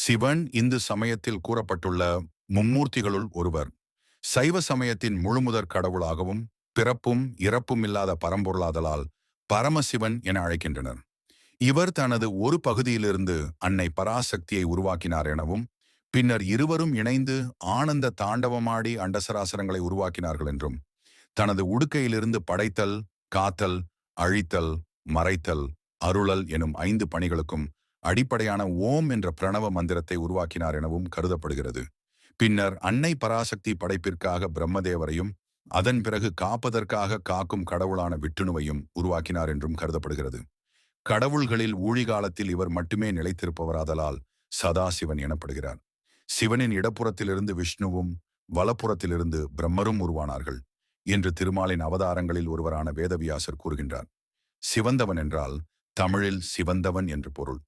சிவன் இந்து சமயத்தில் கூறப்பட்டுள்ள மும்மூர்த்திகளுள் ஒருவர். சைவ சமயத்தின் முழுமுதற் கடவுளாகவும் பிறப்பும் இறப்பும் இல்லாத பரம்பொருளாதலால் பரமசிவன் என அழைக்கின்றனர். இவர் தனது ஒரு பகுதியிலிருந்து அன்னை பராசக்தியை உருவாக்கினார் எனவும், பின்னர் இருவரும் இணைந்து ஆனந்த தாண்டவமாடி அண்டசராசரங்களை உருவாக்கினார்கள் என்றும், தனது உடுக்கையிலிருந்து படைத்தல், காத்தல், அழித்தல், மறைத்தல், அருளல் எனும் 5 பணிகளுக்கும் அடிப்படையான ஓம் என்ற பிரணவ மந்திரத்தை உருவாக்கினார் எனவும் கருதப்படுகிறது. பின்னர் அன்னை பராசக்தி படைப்பிற்காக பிரம்மதேவரையும் அதன் பிறகு காப்பதற்காக காக்கும் கடவுளான விட்டுணுவையும் உருவாக்கினார் என்றும் கருதப்படுகிறது. கடவுள்களில் ஊழிகாலத்தில் இவர் மட்டுமே நிலைத்திருப்பவராதலால் சதாசிவன் எனப்படுகிறார். சிவனின் இடப்புறத்திலிருந்து விஷ்ணுவும் வலப்புறத்திலிருந்து பிரம்மரும் உருவானார்கள் என்று திருமாலின் அவதாரங்களில் ஒருவரான வேதவியாசர் கூறுகின்றார். சிவந்தவன் என்றால் தமிழில் சிவந்தவன் என்று பொருள்.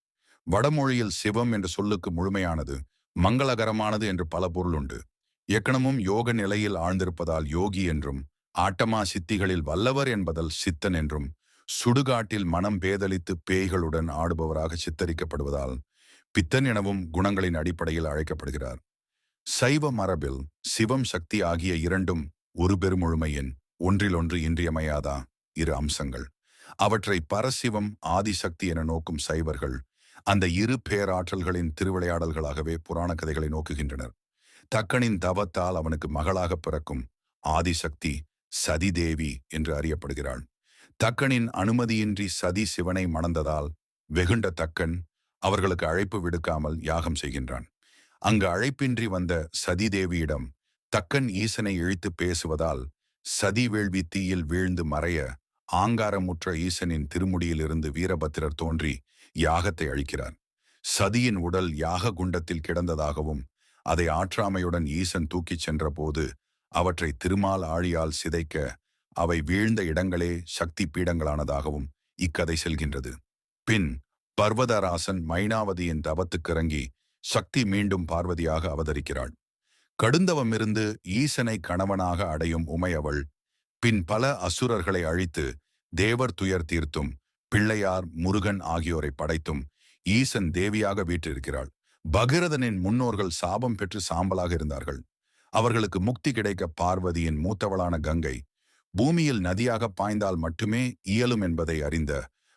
வடமொழியில் சிவம் என்ற சொல்லுக்கு முழுமையானது மங்களகரமானது என்று பல பொருள் உண்டு. எக்கணமும் யோக நிலையில் ஆழ்ந்திருப்பதால் யோகி என்றும், ஆட்டமா சித்திகளில் வல்லவர் என்பதால் சித்தன் என்றும், சுடுகாட்டில் மனம் பேதலித்து பேய்களுடன் ஆடுபவராக சித்தரிக்கப்படுவதால் பித்தன் எனவும் குணங்களின் அடிப்படையில் அழைக்கப்படுகிறார். சைவ மரபில் சிவம் சக்தி ஆகிய இரண்டும் ஒரு பெருமுழுமையின் ஒன்றிலொன்று இன்றியமையாதா இரு அம்சங்கள். அவற்றை பரசிவம் ஆதிசக்தி என நோக்கும் சைவர்கள் அந்த இரு பேராற்றல்களின் திருவிளையாடல்களாகவே புராண கதைகளை நோக்குகின்றனர். தக்கனின் தவத்தால் அவனுக்கு மகளாக பிறக்கும் ஆதிசக்தி சதி தேவி என்று அறியப்படுகிறாள். தக்கனின் அனுமதியின்றி சதி சிவனை மணந்ததால் வெகுண்ட தக்கன் அவர்களுக்கு அழைப்பு விடுக்காமல் யாகம் செய்கின்றான். அங்கு அழைப்பின்றி வந்த சதி தேவியிடம் தக்கன் ஈசனை இழித்து பேசுவதால் சதி வேள்வி தீயில் வீழ்ந்து மறைய ஆங்காரமுற்ற ஈசனின் திருமுடியிலிருந்து வீரபத்திரர் தோன்றி யாகத்தை அழிக்கிறார். சதியின் உடல் யாக குண்டத்தில் கிடந்ததாகவும் அதை ஆற்றாமையுடன் ஈசன் தூக்கிச் சென்ற போது அவற்றை திருமால் ஆழியால் சிதைக்க அவை வீழ்ந்த இடங்களே சக்தி பீடங்களானதாகவும் இக்கதை செல்கின்றது. பின் பர்வதராசன் மைனாவதியின் தவத்துக்கிறங்கி சக்தி மீண்டும் பார்வதியாக அவதரிக்கிறாள். கடுந்தவமிருந்து ஈசனை கணவனாக அடையும் உமையவள் பின் பல அசுரர்களை அழித்து தேவர் துயர் தீர்த்தும் பிள்ளையார் முருகன் ஆகியோரை படைத்தும் ஈசன் தேவியாக வீற்றிருக்கிறாள். பகிரதனின் முன்னோர்கள் சாபம் பெற்று சாம்பலாக இருந்தார்கள். அவர்களுக்கு முக்தி கிடைக்க பார்வதியின் மூத்தவளான கங்கை பூமியில் நதியாக பாய்ந்தால் மட்டுமே இயலும் என்பதை அறிந்த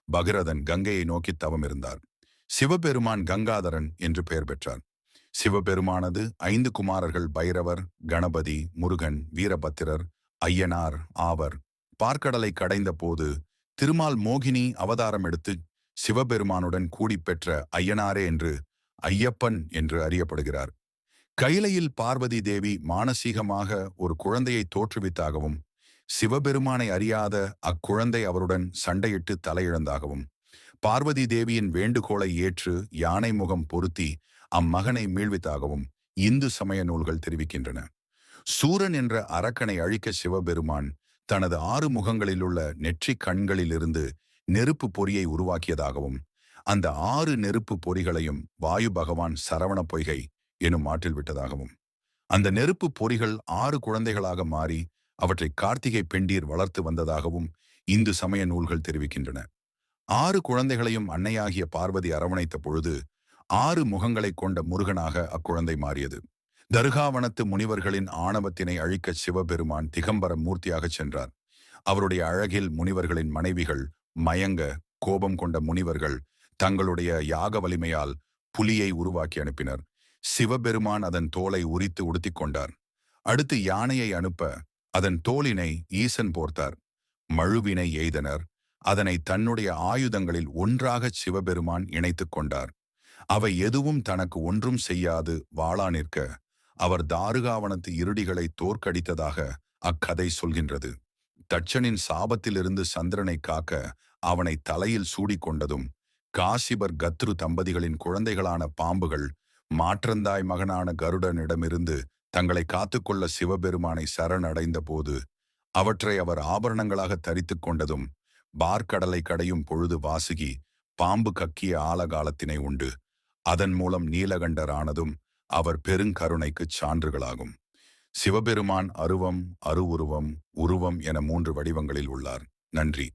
பகிரதன் கங்கையை நோக்கி தவம் இருந்தார். சிவபெருமான் கங்காதரன் என்று பெயர் பெற்றார். சிவபெருமானது 5 குமாரர்கள் பைரவர், கணபதி, முருகன், வீரபத்திரர், ஐயனார் ஆவர். பார்க்கடலை கடைந்த போது திருமால் மோகினி அவதாரம் எடுத்து சிவபெருமானுடன் கூடி பெற்ற ஐயனாரே என்று ஐயப்பன் என்று அறியப்படுகிறார். கைலையில் பார்வதி தேவி மானசீகமாக ஒரு குழந்தையை தோற்றுவித்தாகவும், சிவபெருமானை அறியாத அக்குழந்தை அவருடன் சண்டையிட்டு தலையிழந்தாகவும், பார்வதி தேவியின் வேண்டுகோளை ஏற்று யானை முகம் பொருத்தி அம்மகனை மீள்வித்தாகவும் இந்து சமய நூல்கள் தெரிவிக்கின்றன. சூரன் என்ற அரக்கனை அழிக்க சிவபெருமான் தனது 6 முகங்களிலுள்ள நெற்றி கண்களிலிருந்து நெருப்பு பொறியை உருவாக்கியதாகவும், அந்த 6 நெருப்பு பொறிகளையும் வாயு பகவான் சரவண பொய்கை எனும் ஆற்றில் விட்டதாகவும், அந்த நெருப்பு பொறிகள் 6 குழந்தைகளாக மாறி அவற்றை கார்த்திகை பெண்டீர் வளர்த்து வந்ததாகவும் இந்து சமய நூல்கள் தெரிவிக்கின்றன. 6 குழந்தைகளையும் அன்னையாகிய பார்வதி அரவணைத்த பொழுது 6 முகங்களை கொண்ட முருகனாக அக்குழந்தை மாறியது. தர்காவனத்து முனிவர்களின் ஆணவத்தினை அழிக்க சிவபெருமான் திகம்பர மூர்த்தியாகச் சென்றார். அவருடைய அழகில் முனிவர்களின் மனைவிகள் மயங்க கோபம் கொண்ட முனிவர்கள் தங்களுடைய யாக வலிமையால் புலியை உருவாக்கி அனுப்பினர். சிவபெருமான் அதன் தோலை உரித்து உடுத்திக் கொண்டார். அடுத்து யானையை அனுப்ப அதன் தோலினை ஈசன் போர்த்தார். மழுவினை எய்தனர். அதனை தன்னுடைய ஆயுதங்களில் ஒன்றாக சிவபெருமான் இணைத்துக் கொண்டார். அவை எதுவும் தனக்கு ஒன்றும் செய்யாது வாளா நிற்க அவர் தாருகாவனத்து இருடிகளை தோற்கடித்ததாக அக்கதை சொல்கின்றது. தட்சனின் சாபத்திலிருந்து சந்திரனை காக்க அவனை தலையில் சூடிக்கொண்டதும், காசிபர் கத்ரு தம்பதிகளின் குழந்தைகளான பாம்புகள் மாற்றந்தாய் மகனான கருடனிடமிருந்து தங்களை காத்துக்கொள்ள சிவபெருமானை சரணடைந்த போது அவற்றை அவர் ஆபரணங்களாக தரித்து கொண்டதும், பார்க்கடலை கடையும் பொழுது வாசுகி பாம்பு கக்கிய ஆலகாலத்தினை உண்டு அதன் மூலம் நீலகண்டரானதும் அவர் பெருங்கருணைக்குச் சான்றுகளாகும். சிவபெருமான் அருவம், அருவுருவம், உருவம் என 3 வடிவங்களில் உள்ளார். நன்றி.